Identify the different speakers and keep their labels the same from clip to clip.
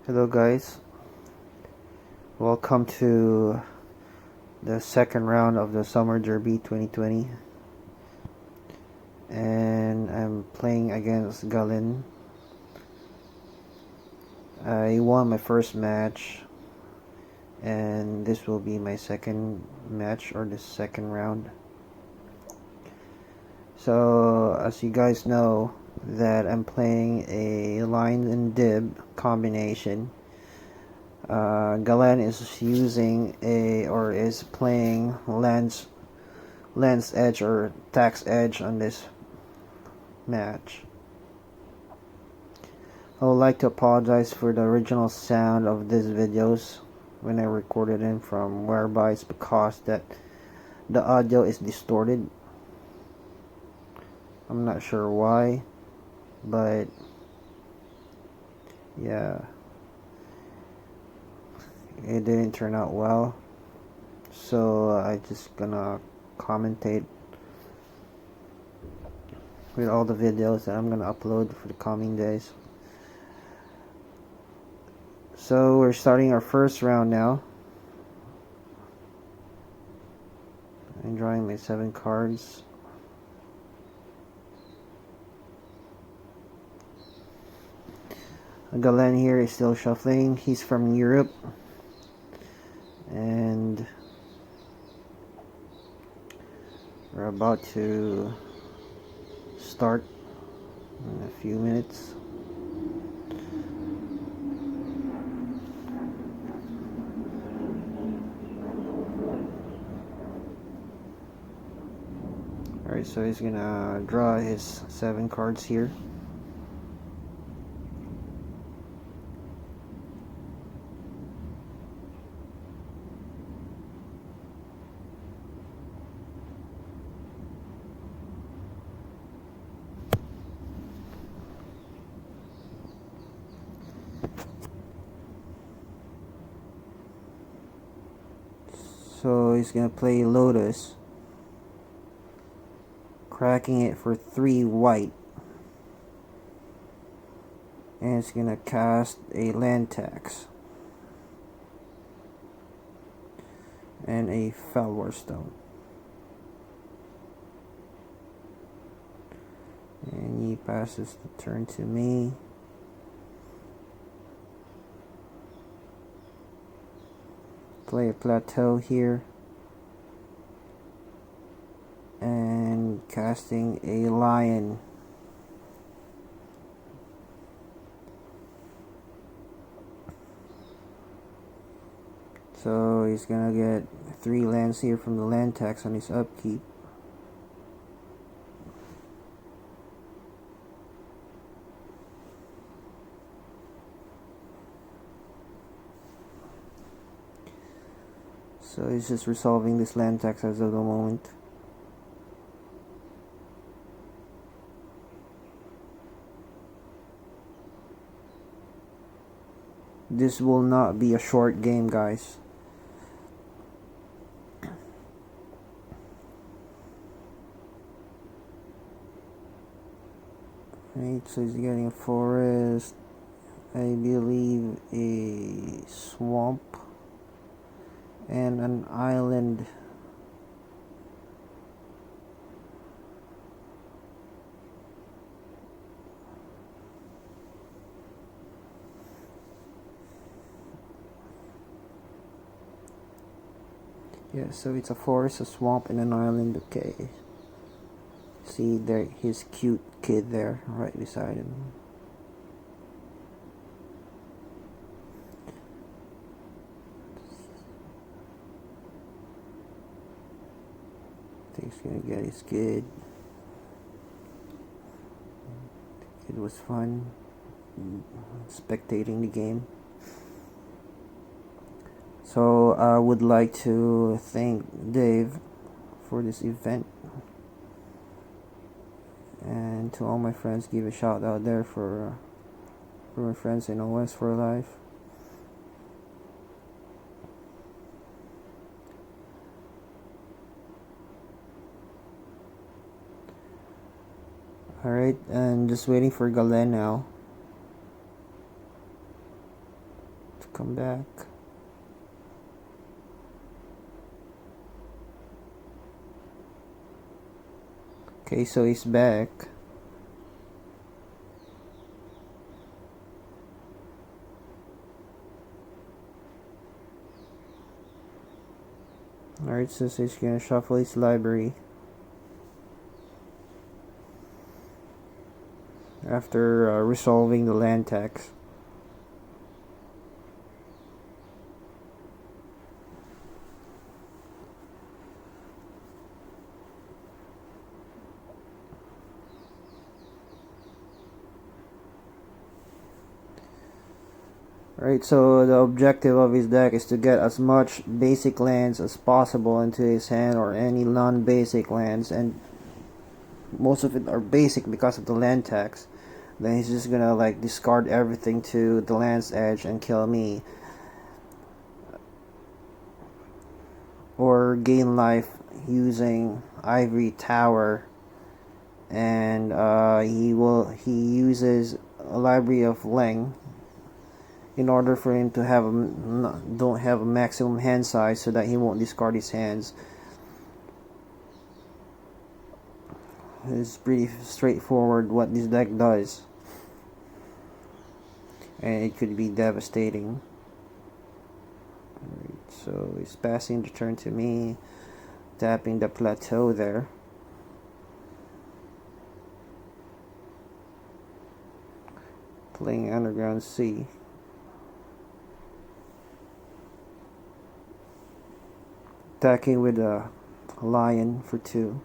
Speaker 1: Hello guys, welcome to the second round of the Summer Derby 2020, and I'm playing against Galen. I won my first match, and this will be my second match, or the second round. So as you guys know, that I'm playing a line and dib combination. Galen is using is playing Lance Edge or Tax Edge on this match. I would like to apologize for the original sound of these videos when I recorded them from whereby it's because that the audio is distorted. I'm not sure why, but yeah, it didn't turn out well, so I just gonna commentate with all the videos that I'm gonna upload for the coming days. So we're starting our first round now. I'm drawing my 7 cards. Galen here is still shuffling. He's from Europe, and we're about to start in a few minutes. Alright, so he's gonna draw his 7 cards here. So he's gonna play Lotus, cracking it for 3 white, and it's gonna cast a land tax and a Falwar Stone, and he passes the turn to me. Play a plateau here, and casting a lion. So he's gonna get 3 lands here from the land tax on his upkeep. So he's just resolving this land tax as of the moment. This will not be a short game, guys. Right, so he's getting a forest, I believe a swamp, and an island. Yeah, so it's a forest, a swamp, and an island. Okay. See there, his cute kid there, right beside him. I think he's gonna get his kid. It was fun spectating the game. So I would like to thank Dave for this event, and to all my friends, give a shout out there for my friends in OS for life. Alright, and just waiting for Galen now. Come back. Okay, so he's back. Alright, so he's gonna shuffle his library after resolving the land tax. Right, so the objective of his deck is to get as much basic lands as possible into his hand, or any non-basic lands, and most of it are basic because of the land tax. Then he's just gonna like discard everything to the land's edge and kill me, or gain life using Ivory Tower, and he uses a library of Leng in order for him to have don't have a maximum hand size, so that he won't discard his hands. It's pretty straightforward what this deck does, and it could be devastating. Alright, so he's passing the turn to me, tapping the plateau there. Playing Underground Sea. Attacking with a lion for 2.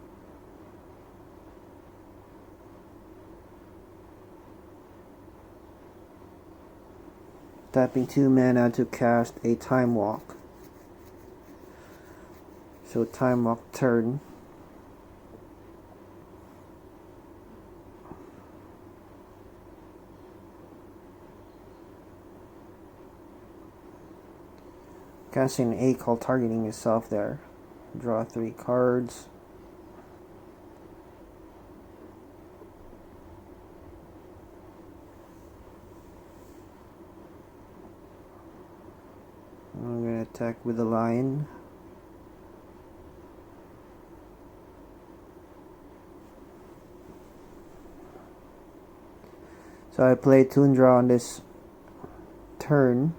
Speaker 1: Tapping 2 mana to cast a Time Walk. So Time Walk turn. Casting an 8 call, targeting yourself there. Draw 3 cards. I'm going to attack with the lion. So I play Tundra on this turn.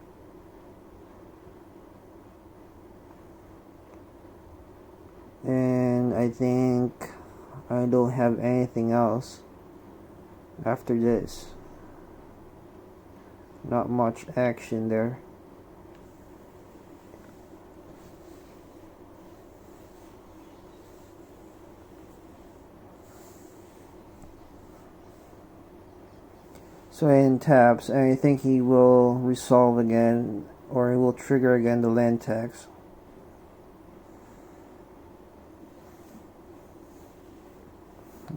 Speaker 1: And I think I don't have anything else after this. Not much action there. So he taps, and I think he will resolve again, or he will trigger again the land tax.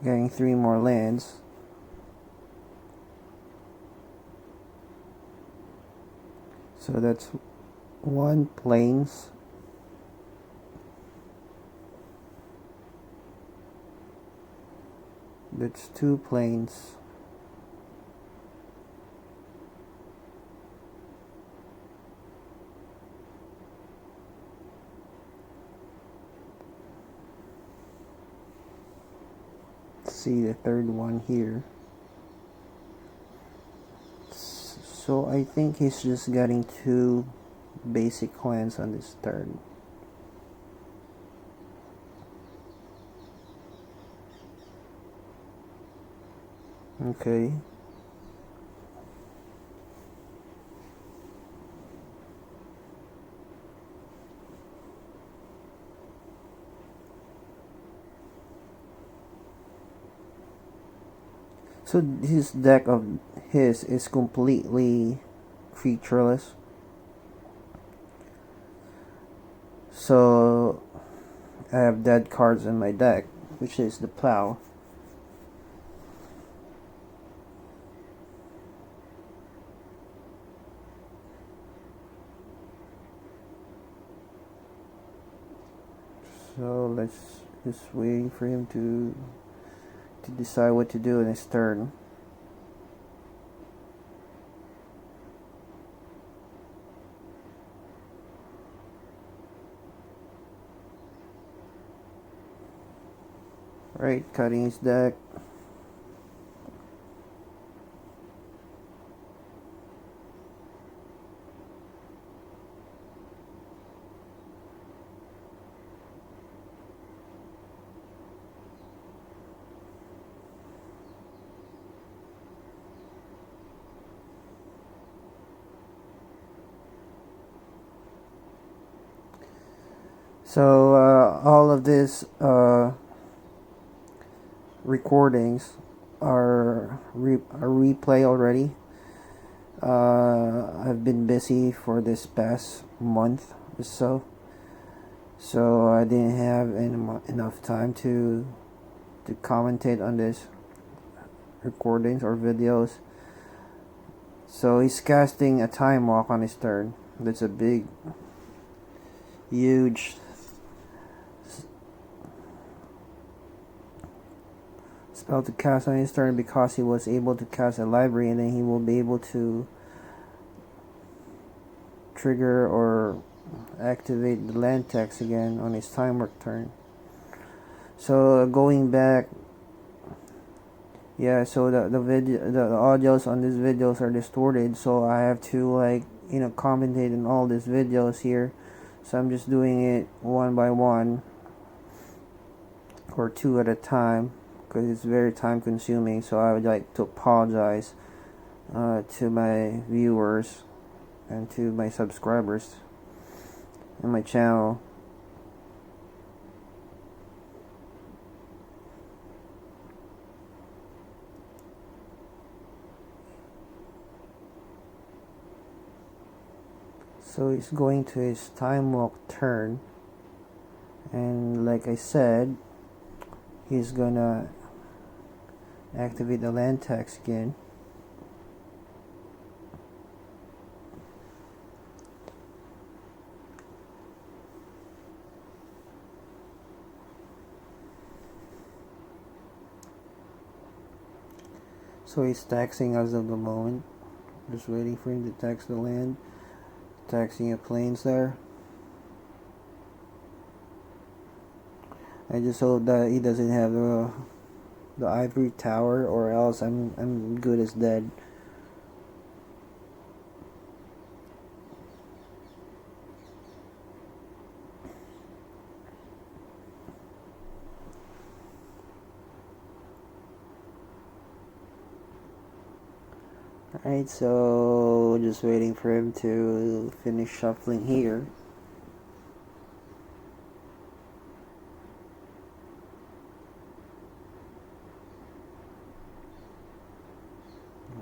Speaker 1: Getting 3 more lands. So that's 1 plains. That's 2 plains. See the third one here. So I think he's just getting 2 basic lands on this turn. Okay. So his deck of his is completely featureless. So I have dead cards in my deck, which is the plow. So let's just waiting for him to decide what to do in his turn. Right, cutting his deck. So all of this recordings are replay already. I've been busy for this past month or so I didn't have enough time to commentate on this recordings or videos. So he's casting a time walk on his turn. That's a big, huge spell to cast on his turn, because he was able to cast a library, and then he will be able to trigger or activate the land text again on his time work turn. So going back, yeah, so the audios on these videos are distorted, so I have to commentate in all these videos here. So I'm just doing it one by one or two at a time, because it's very time consuming. So I would like to apologize to my viewers and to my subscribers in my channel. So he's going to his time walk turn, and like I said, he's gonna activate the land text again. So he's taxing as of the moment. Just waiting for him to tax the land. Taxing a plains there. I just hope that he doesn't have the ivory tower, or else I'm good as dead. Alright, so just waiting for him to finish shuffling here.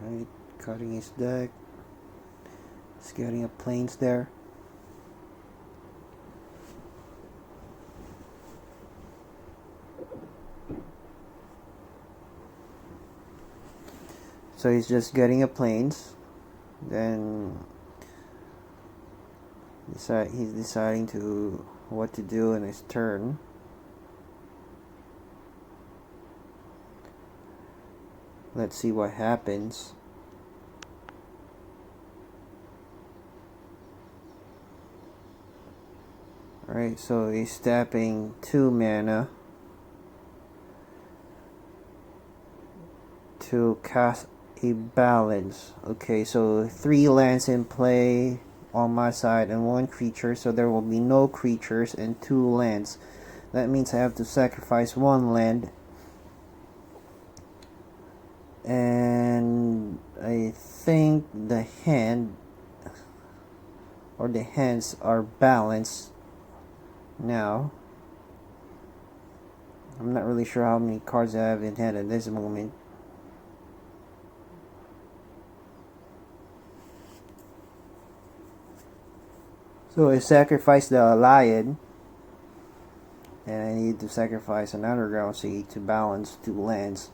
Speaker 1: Alright, cutting his deck. He's getting a plains there. So he's just getting a plains. Then he's deciding to what to do in his turn. Let's see what happens. Alright, so he's tapping 2 mana to cast a balance. Okay, so 3 lands in play on my side and 1 creature, so there will be no creatures and 2 lands. That means I have to sacrifice 1 land, and I think the hand or the hands are balanced now. I'm not really sure how many cards I have in hand at this moment. So I sacrificed the lion, and I need to sacrifice an underground sea to balance 2 lands.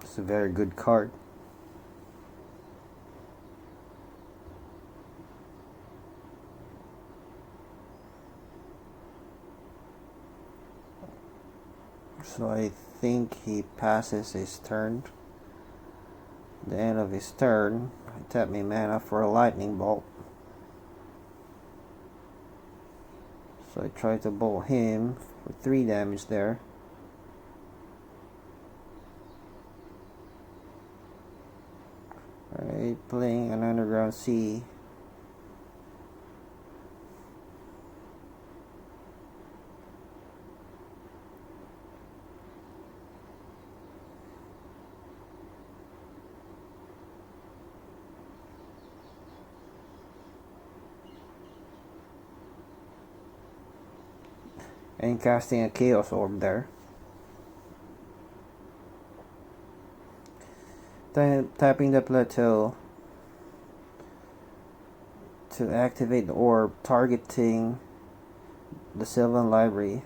Speaker 1: It's a very good card. So I think he passes his turn. The end of his turn, I tap my mana for a lightning bolt. So I try to bowl him for 3 damage there. Alright, playing an underground sea. And casting a Chaos Orb there. Tapping the plateau to activate the orb, targeting the Sylvan Library.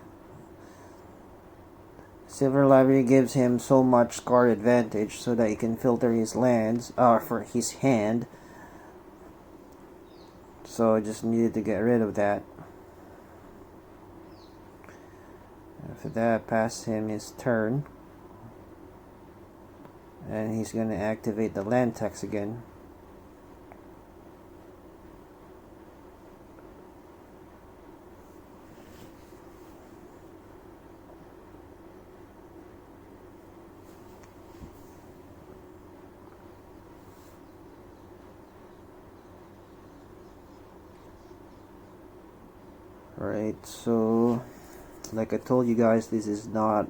Speaker 1: Silver Library gives him so much card advantage so that he can filter his lands for his hand. So I just needed to get rid of that. After that, pass him his turn. And he's going to activate the land tax again. Alright, so like I told you guys, this is not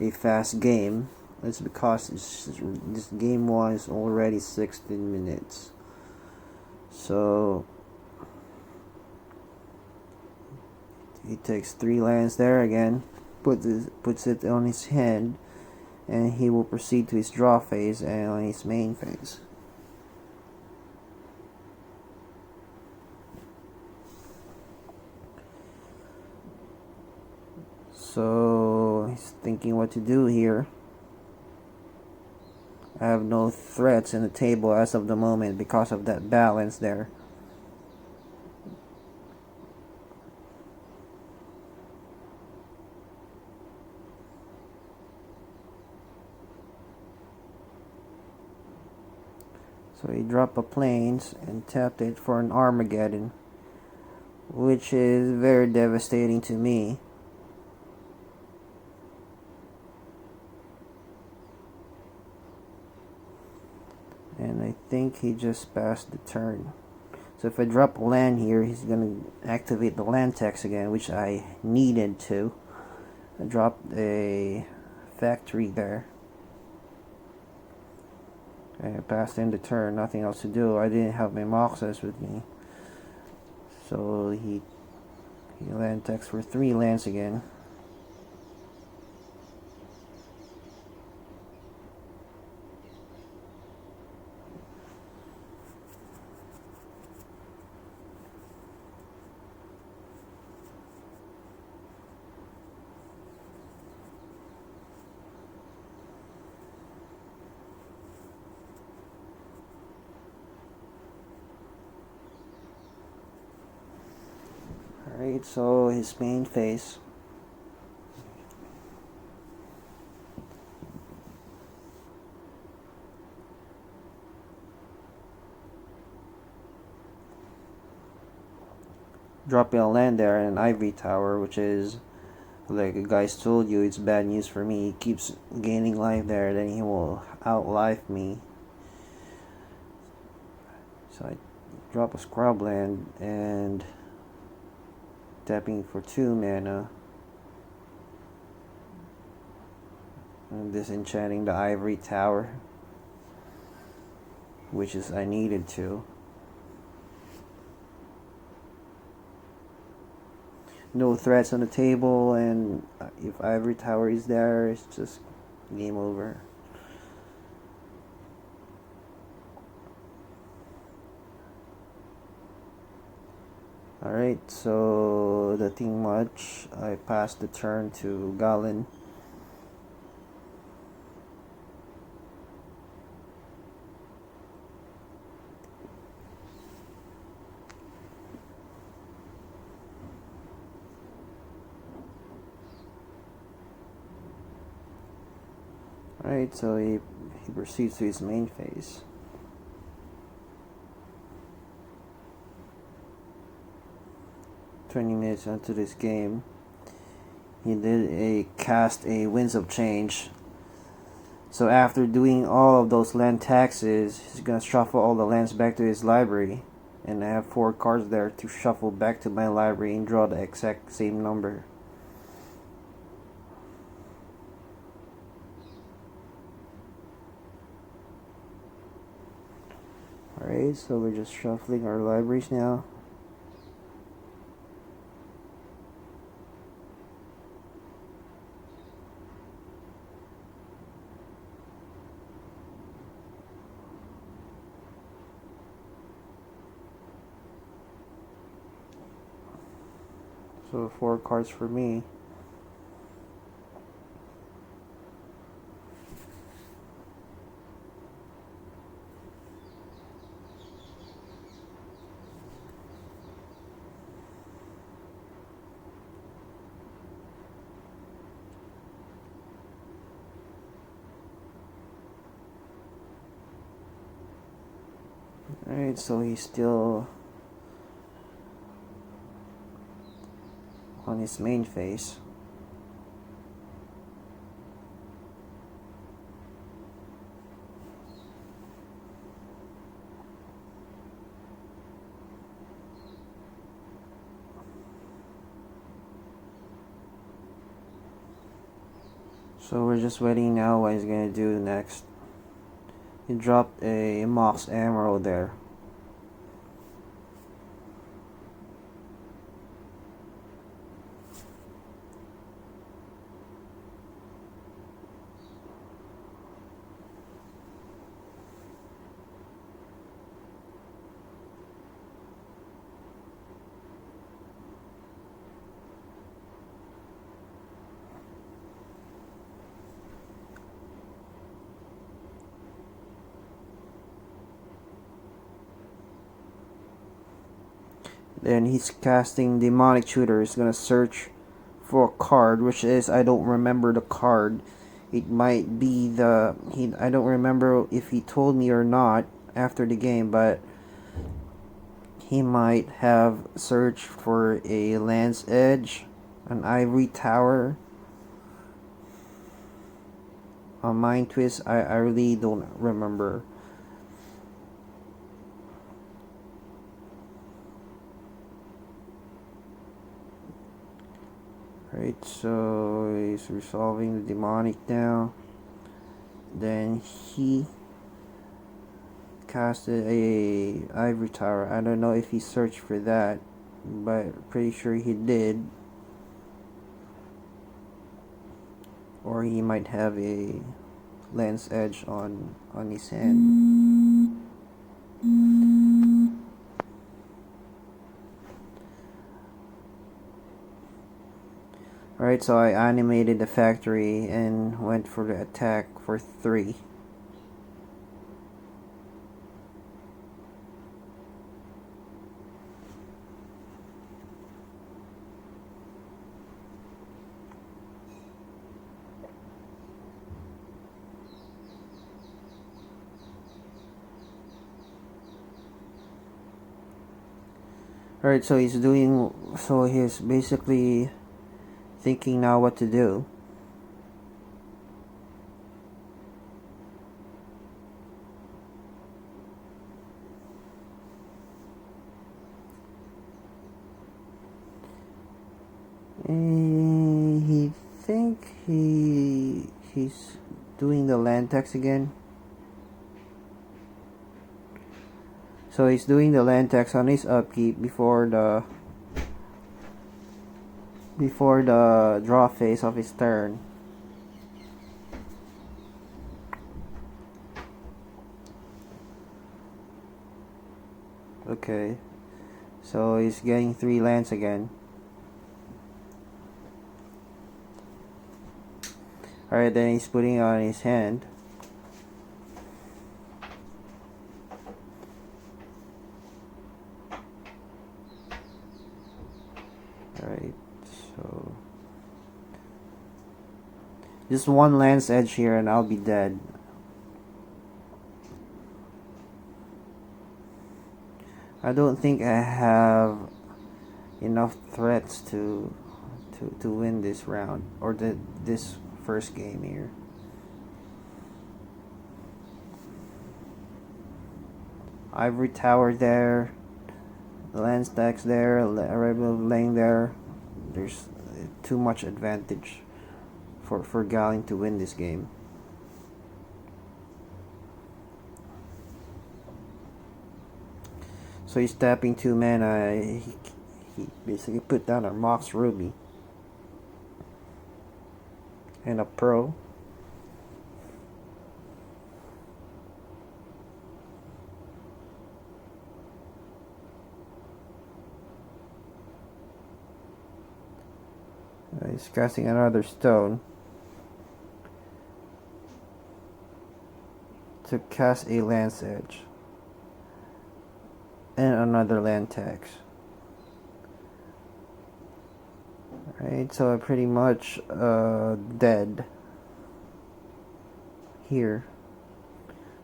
Speaker 1: a fast game. It's because this game 1 is already 16 minutes. So he takes 3 lands there again, puts it on his hand, and he will proceed to his draw phase and on his main phase. So he's thinking what to do here. I have no threats in the table as of the moment because of that balance there. So he dropped a plains and tapped it for an Armageddon, which is very devastating to me. And I think he just passed the turn. So if I drop a land here, he's going to activate the land tax again, which I needed to. I dropped a factory there. Okay, I passed in the turn, nothing else to do. I didn't have my Moxas with me. So he land tax for 3 lands again. Alright, so his main phase. Dropping a land there and an Ivory Tower, which is, like the guys told you, it's bad news for me. He keeps gaining life there, then he will outlife me. So I drop a Scrubland and tapping for 2 mana. And disenchanting the Ivory Tower, which is I needed to. No threats on the table, and if Ivory Tower is there, it's just game over. Alright, so nothing much. I passed the turn to Galen. Alright, so he proceeds to his main phase. 20 minutes into this game, he did a Winds of Change. So after doing all of those land taxes, he's gonna shuffle all the lands back to his library, and I have 4 cards there to shuffle back to my library and draw the exact same number. Alright, so we're just shuffling our libraries now. So 4 cards for me. Alright, so he's still on his main phase. So we're just waiting now what he's gonna do next. He dropped a Mox Emerald there. Then he's casting Demonic Tutor. He's gonna search for a card, which is, I don't remember the card. It might be I don't remember if he told me or not after the game, but he might have searched for a Land's Edge, an Ivory Tower, a Mind Twist. I really don't remember. Right, so he's resolving the demonic now. Then he casted a Ivory Tower. I don't know if he searched for that, but pretty sure he did. Or he might have a Lance Edge on his hand. Alright, so I animated the factory and went for the attack for 3. Alright, so he's basically thinking now what to do. He think he's doing the land tax again. So he's doing the land tax on his upkeep before the draw phase of his turn. Okay, so he's getting 3 lands again. Alright, then he's putting on his hand. Alright, so just 1 Lance Edge here and I'll be dead. I don't think I have enough threats to win this round or this first game here. Ivory Tower there, land stacks there, rebel laying there. There's too much advantage for Galen to win this game. So he's tapping 2 mana. He basically put down our Mox Ruby and a Pro. He's casting another stone to cast a Lance Edge and another land tax. Right, so I'm pretty much dead here.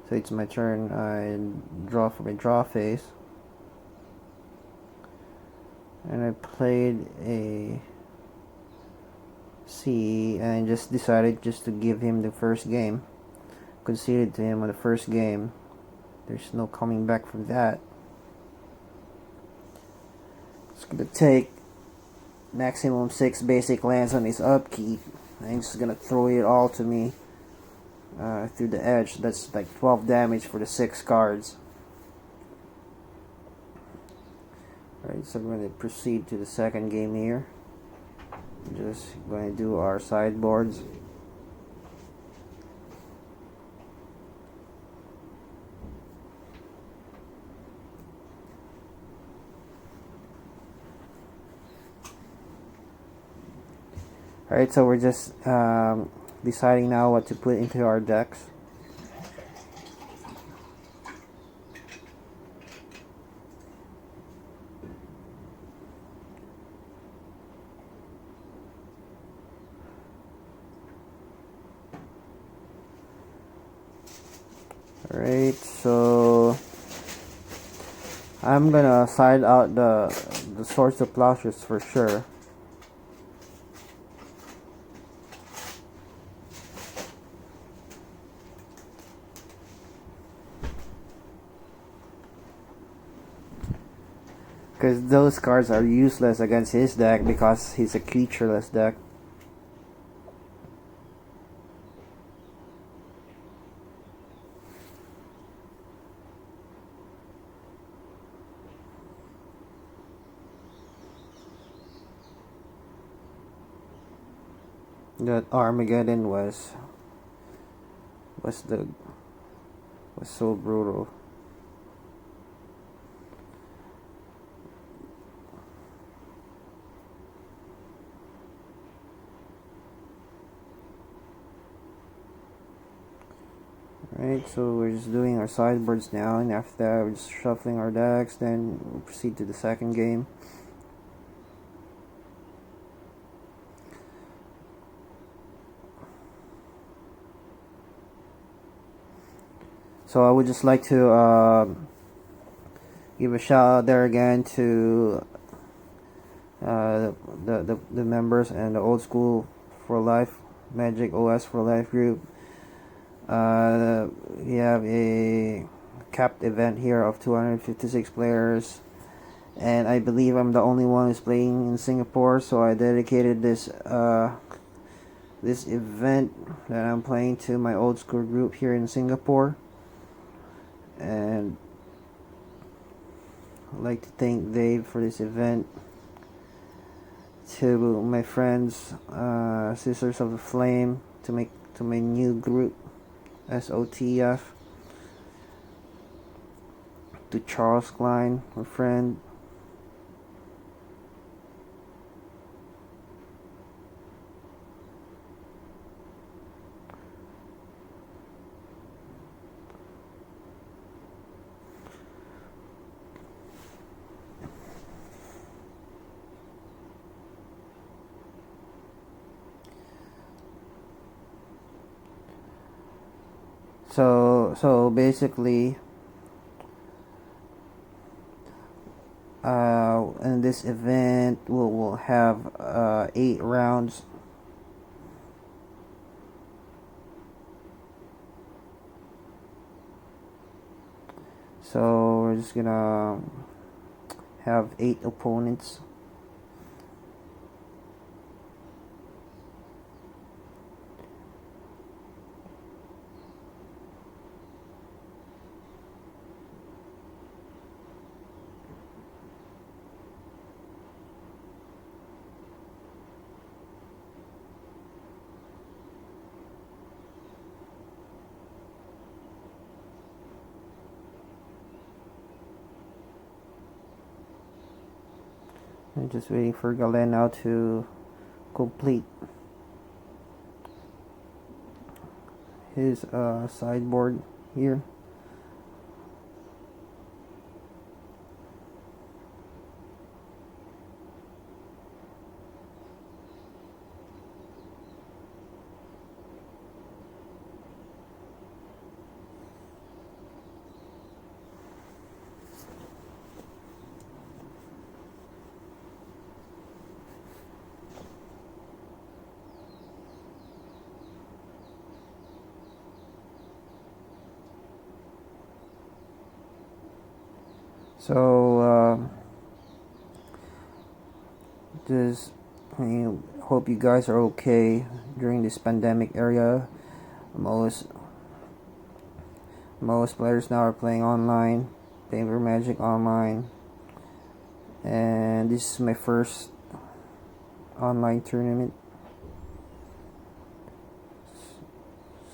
Speaker 1: So it's my turn. I draw for my draw phase, and I played a C, and I just decided just to give him the first game. Conceded to him on the first game. There's no coming back from that. It's gonna take maximum 6 basic lands on his upkeep, and he's just gonna throw it all to me through the edge. That's like 12 damage for the 6 cards. Alright, so we're gonna proceed to the second game here. Just going to do our sideboards. Alright, so we're just deciding now what to put into our decks. Alright, so I'm gonna side out the Swords of Plowshares for sure. Because those cards are useless against his deck because he's a creatureless deck. That Armageddon was so brutal. Right, so we're just doing our sideboards now, and after that we're just shuffling our decks, then we'll proceed to the second game. So I would just like to give a shout out there again to the members and the Old School for Life Magic OS for Life group. We have a capped event here of 256 players, and I believe I'm the only one who's playing in Singapore, so I dedicated this event that I'm playing to my Old School group here in Singapore. And I'd like to thank Dave for this event. To my friends, Sisters of the Flame, to my new group, SOTF. To Charles Klein, my friend. So basically, In this event, we'll have 8 rounds. So we're just gonna have 8 opponents. I'm just waiting for Galen now to complete his sideboard here. So just I hope you guys are okay during this pandemic era. Most players now are playing online, playing for Magic online, and this is my first online tournament.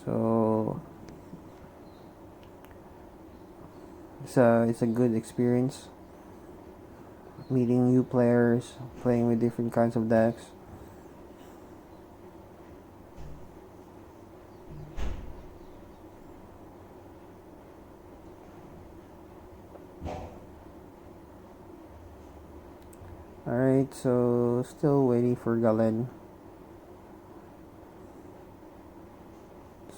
Speaker 1: So it's a good experience meeting new players, playing with different kinds of decks. Alright, so still waiting for Galen.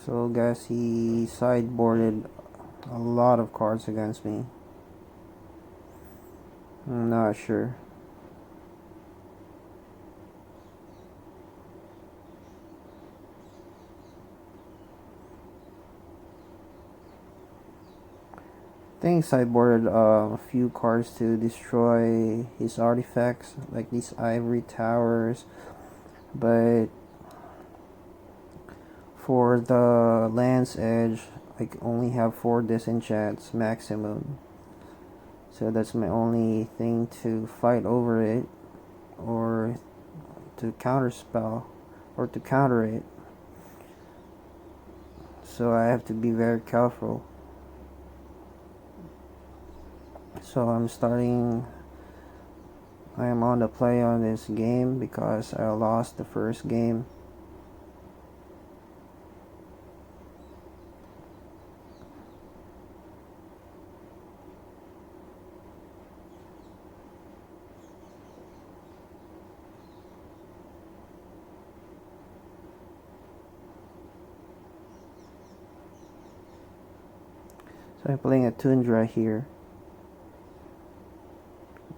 Speaker 1: So guys, he sideboarded a lot of cards against me. I'm not sure. I think he sideboarded a few cards to destroy his artifacts, like these ivory towers, but for the Land's Edge, I only have 4 disenchants maximum. So that's my only thing to fight over it, or to counterspell, or to counter it. So I have to be very careful. So I am on the play on this game because I lost the first game. So I'm playing a Tundra here.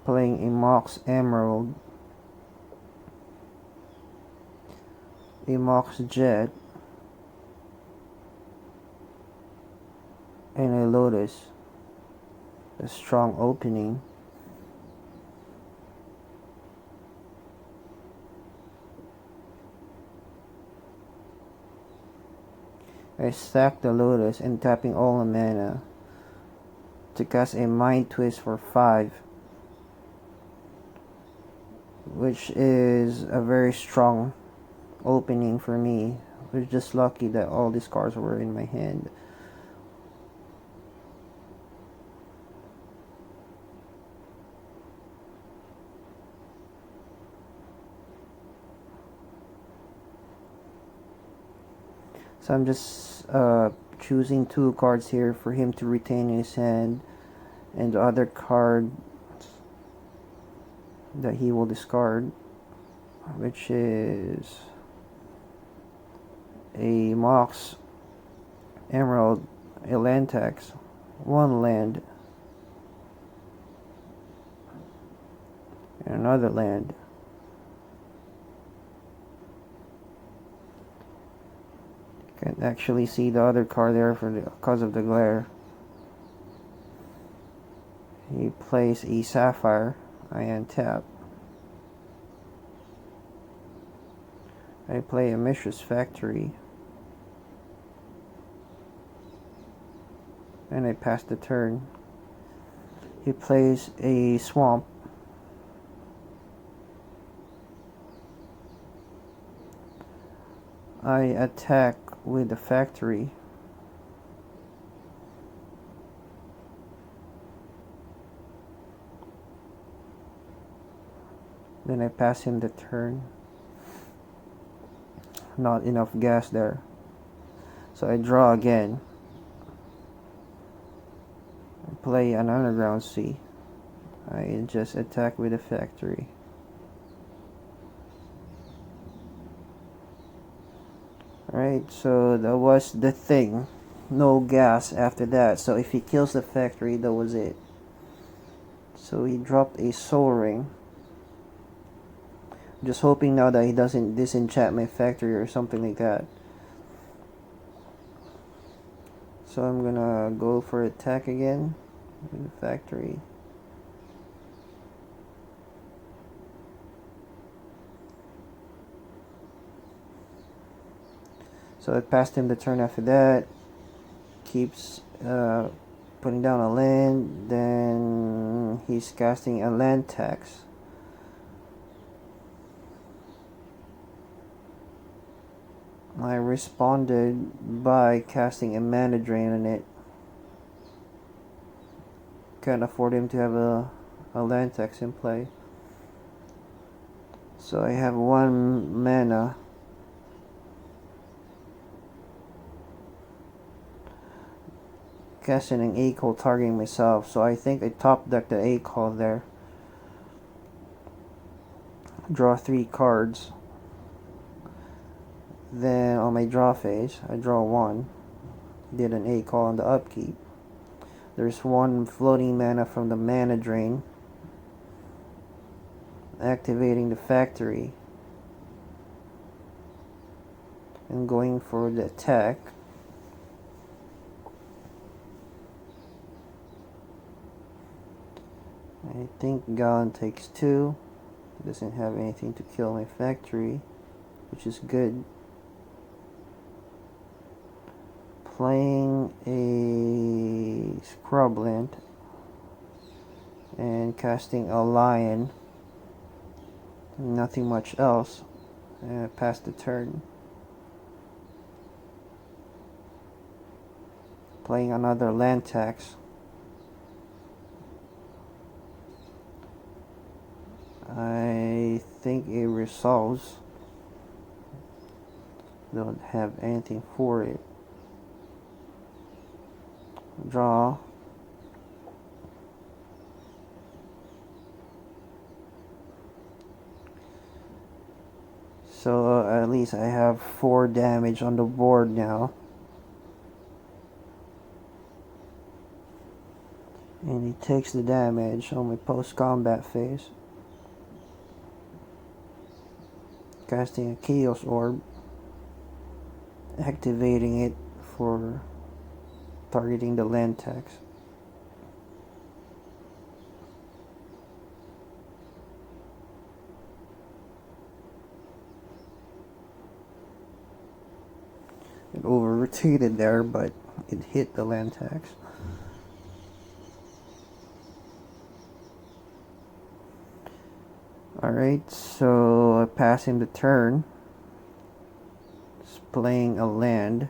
Speaker 1: Playing a Mox Emerald, a Mox Jet, and a Lotus. A strong opening. I stack the Lotus and tapping all the mana to cast a Mind Twist for 5, which is a very strong opening for me. I was just lucky that all these cards were in my hand. So I'm just choosing 2 cards here for him to retain in his hand, and the other card that he will discard, which is a Mox Emerald, a land tax, 1 land, another land. You can actually see the other card there because of the glare. He plays a sapphire. I untap. I play a Mishra's Factory. And I pass the turn. He plays a swamp. I attack with the factory. Then I pass him the turn. Not enough gas there. So I draw again. I play an underground sea. I just attack with the factory. Alright, so that was the thing. No gas after that. So if he kills the factory, that was it. So he dropped a soul ring. Just hoping now that he doesn't disenchant my factory or something like that. So I'm gonna go for attack again with the factory. So I passed him the turn after that. Keeps putting down a land. Then he's casting a land tax. I responded by casting a mana drain on it. Can't afford him to have a land tax in play. So I have 1 mana. Casting an A-call targeting myself. So I think I top deck the A-call there. Draw 3 cards. Then on my draw phase, I draw 1. Did an A-call on the upkeep. There's 1 floating mana from the mana drain. Activating the factory. And going for the attack. I think Galen takes 2. Doesn't have anything to kill my factory, which is good. Playing a Scrubland and casting a Lion. Nothing much else. Pass the turn. Playing another land tax. I think it resolves. Don't have anything for it. Draw. So at least I have 4 damage on the board now. And he takes the damage on my post-combat phase. Casting a Chaos Orb. Activating it for targeting the land tax. It over rotated there, but it hit the land tax. Alright, so I pass him the turn. Just playing a land.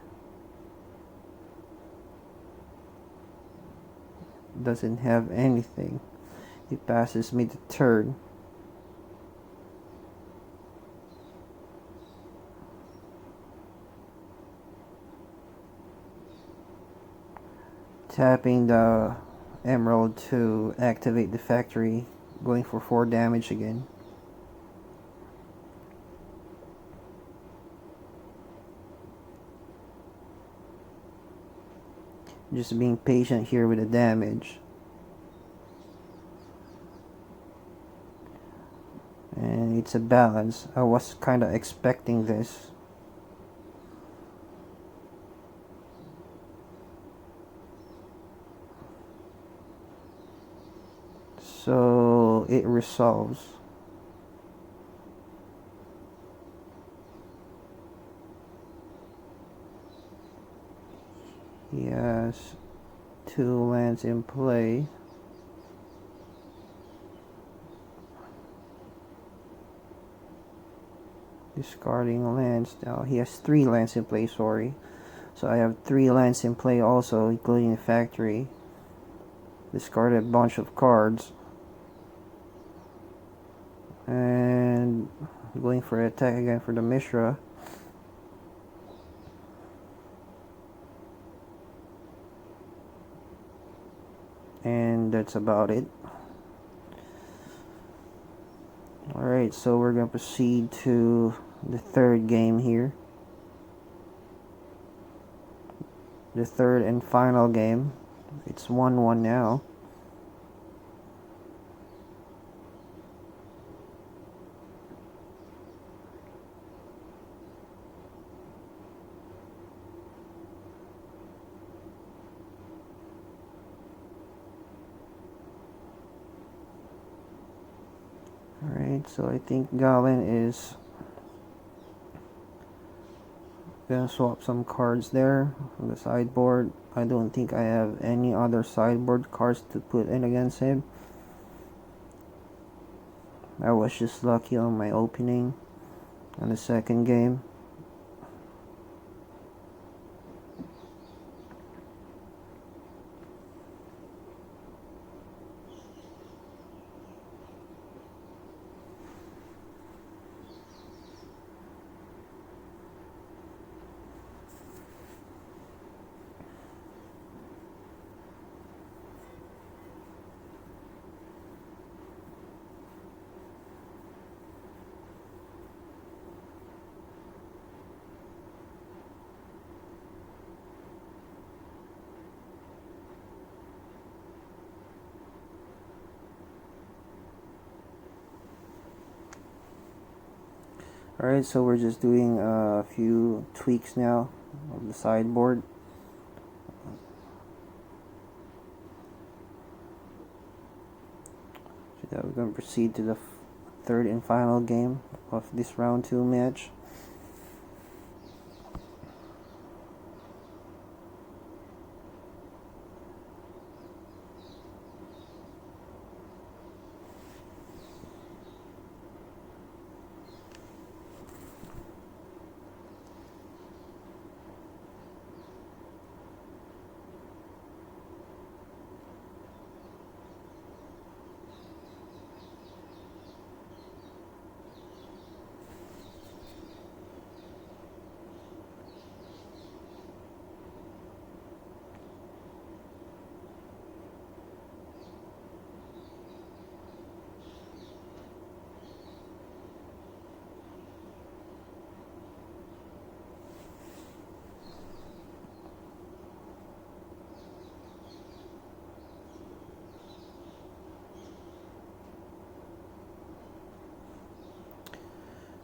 Speaker 1: Doesn't have anything. He passes me the turn. Tapping the emerald to activate the factory, going for 4 damage again. Just being patient here with the damage. and it's a balance. I was kind of expecting this. So it resolves. He has 2 lands in play. Discarding lands. Now he has 3 lands in play, sorry. So I have 3 lands in play also, including the factory. Discarded a bunch of cards. And going for attack again for the Mishra. And that's about it. Alright, so we're going to proceed to the third game here. The third and final game. It's 1-1 now. Alright, so I think Galen is gonna swap some cards there on the sideboard. I don't think I have any other sideboard cards to put in against him. I was just lucky on my opening on the second game. Alright, so we're just doing a few tweaks now of the sideboard. So we're going to proceed to the third and final game of this round 2 match.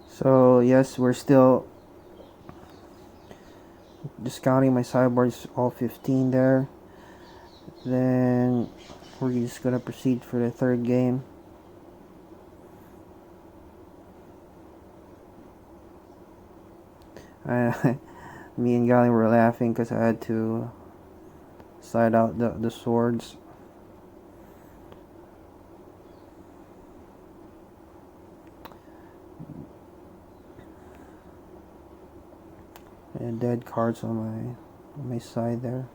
Speaker 1: So yes, we're still discounting my sideboards, all 15 there. Then we're just gonna proceed for the third game. Me and Galen were laughing because I had to side out the swords. And dead cards on my side there.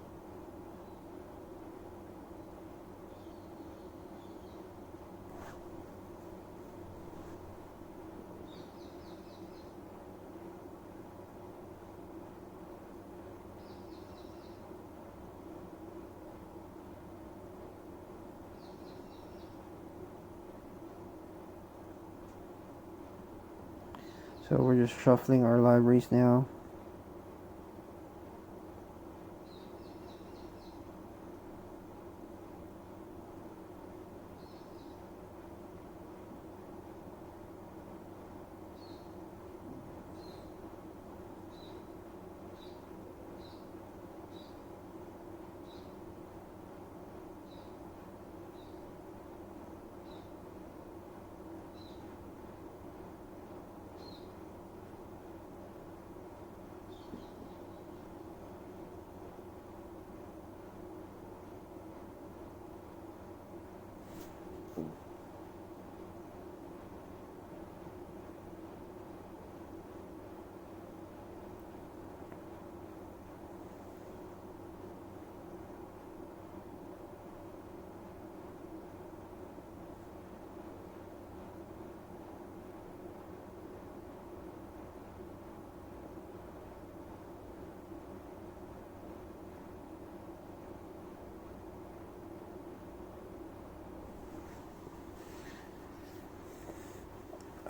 Speaker 1: So we're just shuffling our libraries now.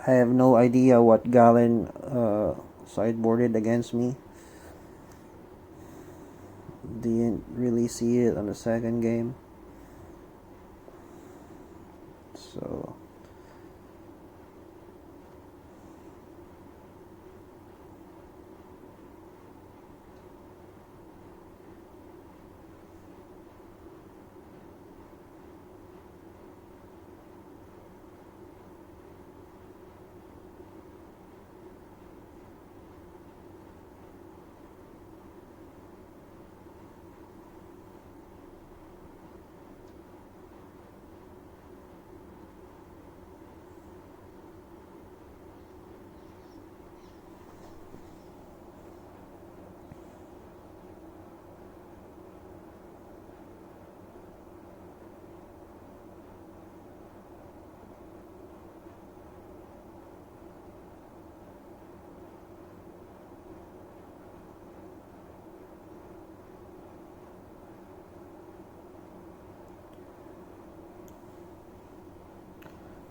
Speaker 1: I have no idea what Galen sideboarded against me. Didn't really see it on the second game. So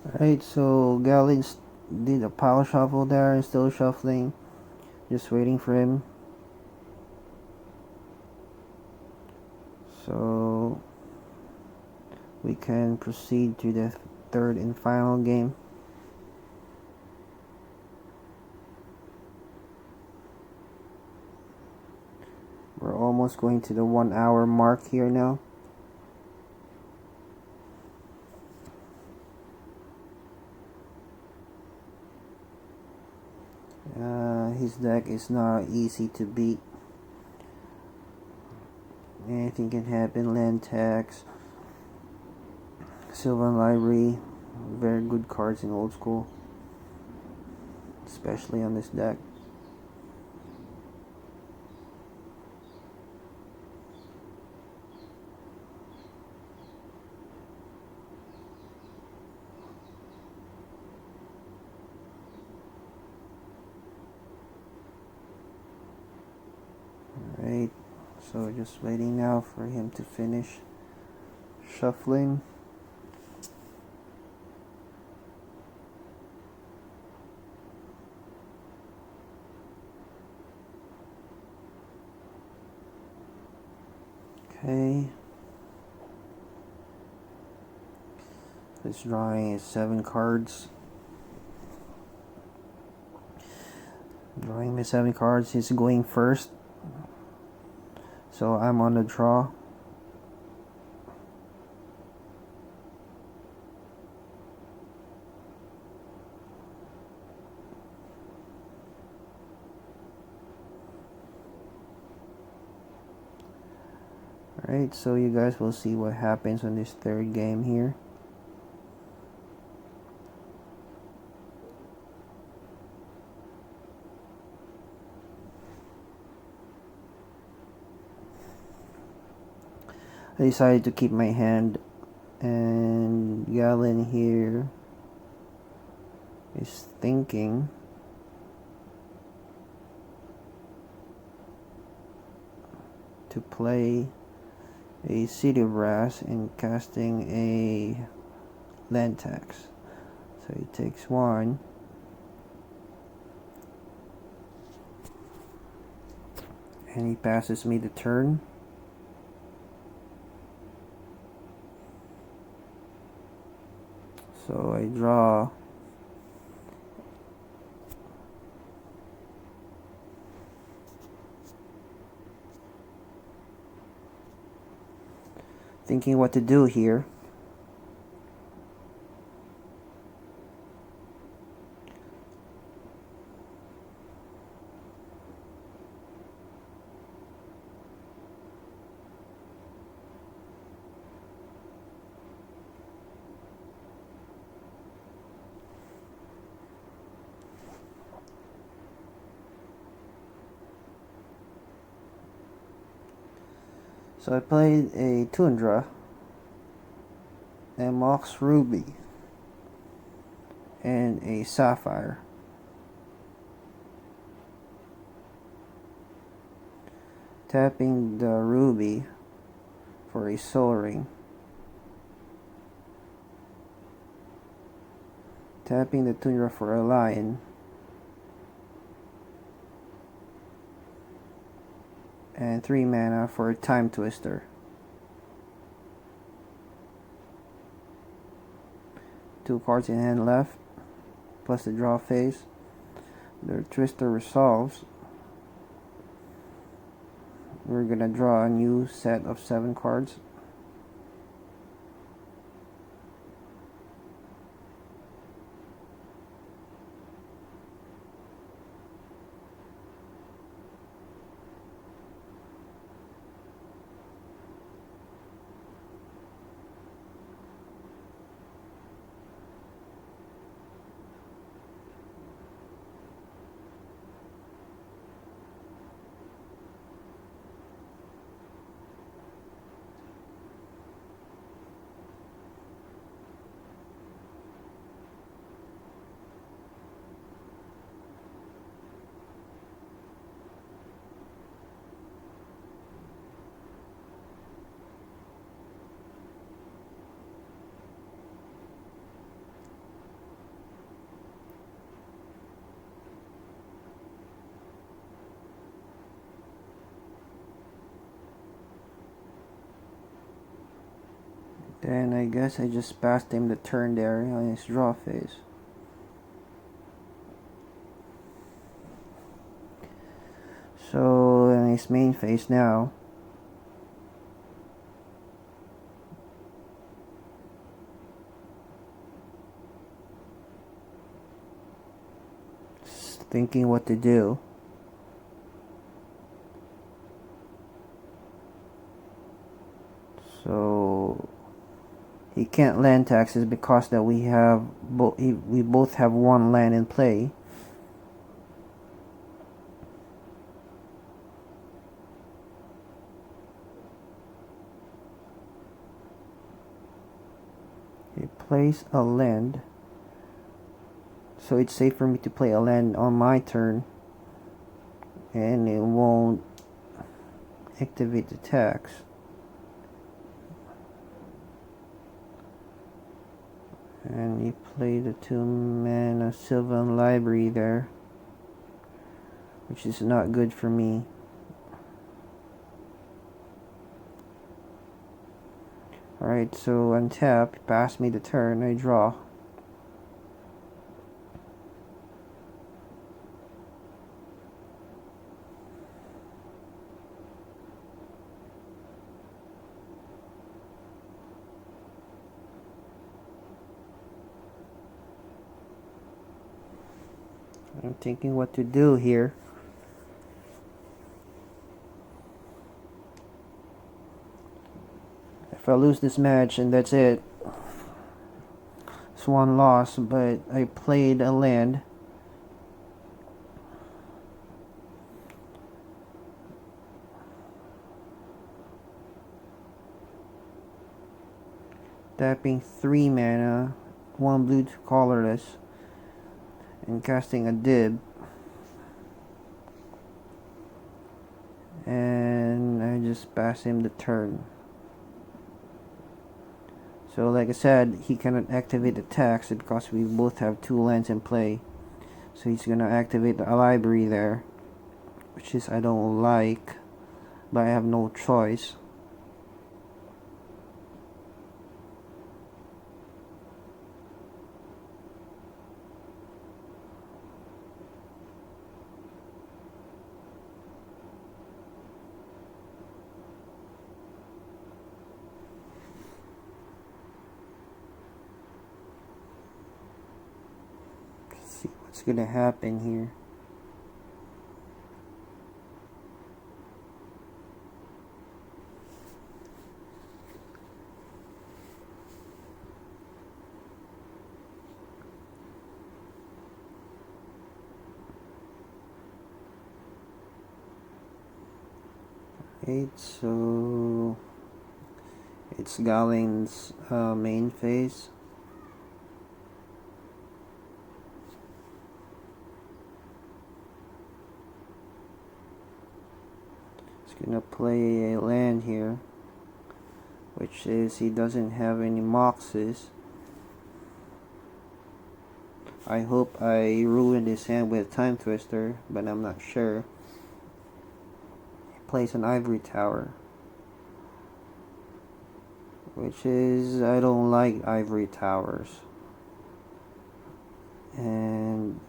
Speaker 1: alright, so Galen did a pile shuffle there and still shuffling. Just waiting for him. So we can proceed to the third and final game. We're almost going to the 1 hour mark here now. His deck is not easy to beat. Anything can happen. Land tax, Sylvan Library, very good cards in Old School, especially on this deck. Alright, so just waiting now for him to finish shuffling. Okay. This drawing is 7 cards. Drawing my 7 cards. He's going first. So I'm on the draw. Alright, so you guys will see what happens on this third game here. I decided to keep my hand, and Galen here is thinking to play a City Brass and casting a land tax. So he takes 1. And he passes me the turn. So I draw thinking what to do here. So I played a Tundra, a Mox Ruby, and a Sapphire. Tapping the Ruby for a Soul Ring. Tapping the Tundra for a lion. And 3 mana for a Time Twister. 2 cards in hand left, plus the draw phase. The Twister resolves. We're gonna draw a new set of 7 cards. Then I guess I just passed him the turn there on his draw phase. So in his main phase now, just thinking what to do. So he can't land taxes because that we have we both have 1 land in play. He plays a land, so it's safe for me to play a land on my turn, and it won't activate the tax. And he played a 2 mana Sylvan Library there, which is not good for me. Alright, so untap, pass me the turn, I draw. I'm thinking what to do here. If I lose this match and that's it, it's 1 loss, but I played a land. Tapping 3 mana, 1 blue, 2 colorless, and casting a dib. And I just pass him the turn. So like I said, he cannot activate the tax because we both have 2 lands in play. So he's gonna activate the library there, which is I don't like, but I have no choice. See what's gonna happen here. So it's Galen's main phase. He's gonna play a land here, which is he doesn't have any moxes. I hope I ruined his hand with Time Twister, but I'm not sure. He plays an Ivory Tower, which is, I don't like Ivory Towers. And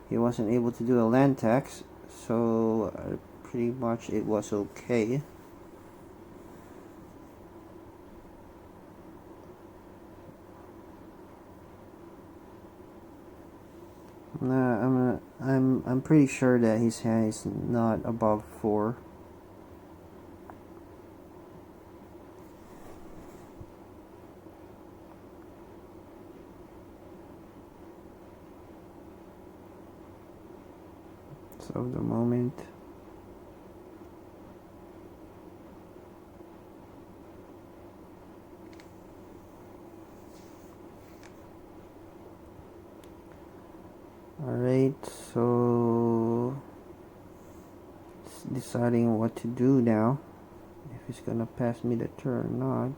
Speaker 1: he wasn't able to do a land tax, so pretty much it was okay. I'm pretty sure that his hand is not above 4. So the moment. Alright, so deciding what to do now, if he's gonna pass me the turn or not.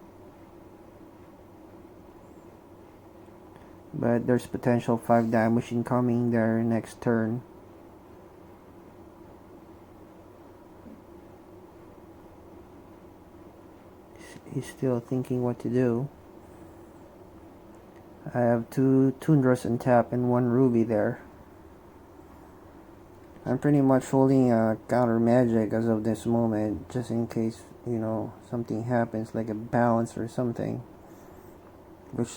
Speaker 1: But there's potential 5 damage incoming there next turn. He's still thinking what to do. I have 2 Tundras untapped and 1 Ruby there. I'm pretty much holding a counter magic as of this moment, just in case, something happens, like a bounce or something, which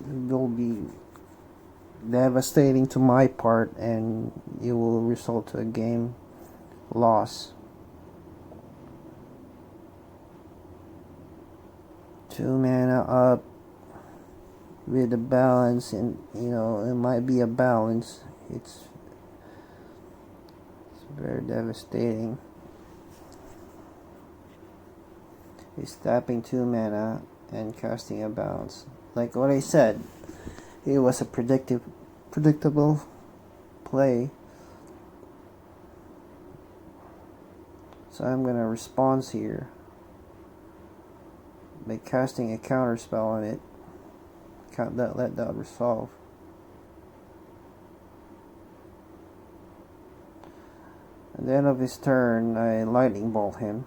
Speaker 1: will be devastating to my part, and it will result to a game loss. 2 mana up with a balance, and it might be a balance. It's very devastating. He's tapping 2 mana and casting a bounce. Like what I said, it was a predictable play. So I'm gonna respond here by casting a counter spell on it. Let that resolve. At the end of his turn, I lightning bolt him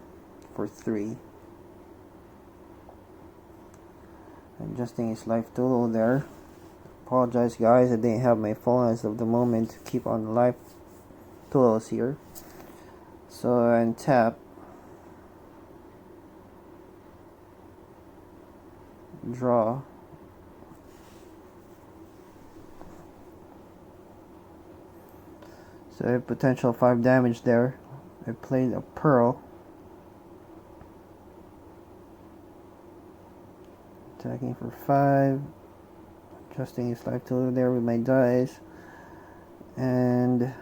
Speaker 1: for 3. Adjusting his life total there. Apologize guys, I didn't have my phone as of the moment to keep on the life totals here. So I untap. Draw. So I have potential 5 damage there. I played a Pearl. Attacking for 5. Adjusting his life total there with my dice. And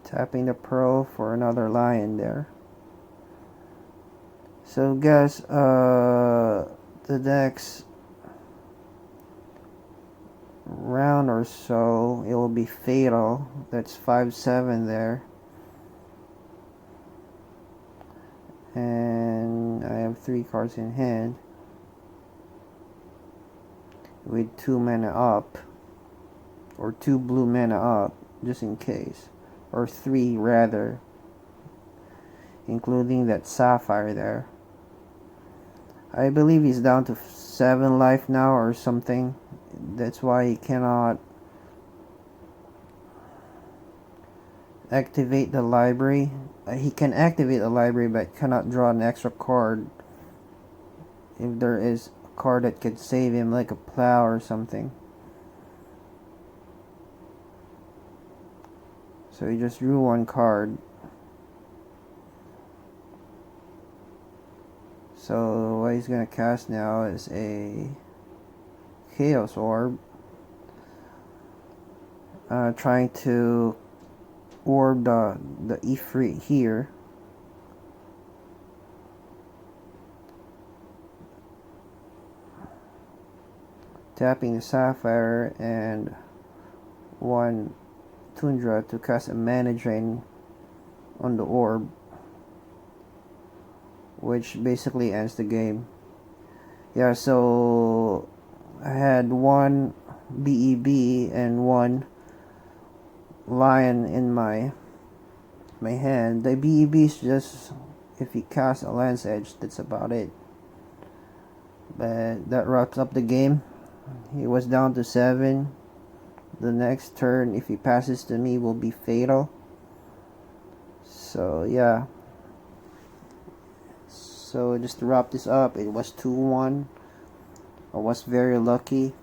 Speaker 1: tapping the Pearl for another lion there. So guys, the next round or so, it will be fatal. That's 5-7 there. And I have 3 cards in hand with 2 mana up, or 2 blue mana up, just in case, or 3 rather, including that Sapphire there. I believe he's down to 7 life now or something. That's why he cannot activate the library. He can activate the library but cannot draw an extra card if there is a card that could save him, like a plow or something. So he just drew 1 card. So what he's gonna cast now is a Chaos Orb, trying to orb the Ifrit here. Tapping the Sapphire and 1 Tundra to cast a mana drain on the orb. which basically ends the game. Yeah, so I had one BEB and one lion in my hand. The BEB is just if you cast a Lance Edge, that's about it. But that wraps up the game. He was down to 7. The next turn, if he passes to me, will be fatal. So yeah. So just to wrap this up, it was 2-1. I was very lucky.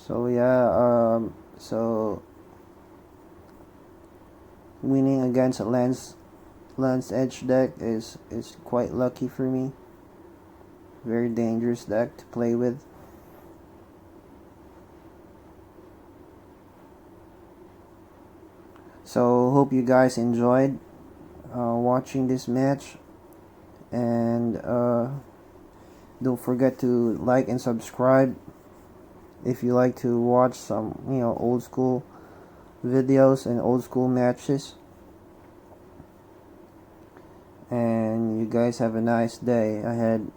Speaker 1: So yeah, so winning against a Lance Edge deck is quite lucky for me. Very dangerous deck to play with. So hope you guys enjoyed watching this match, and don't forget to like and subscribe if you like to watch some old school videos and old school matches. And you guys have a nice day ahead.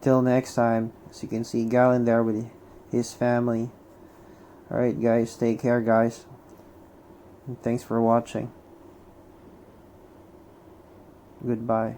Speaker 1: Till next time. As you can see Galen there with his family. Alright guys, take care guys. And thanks for watching. Goodbye.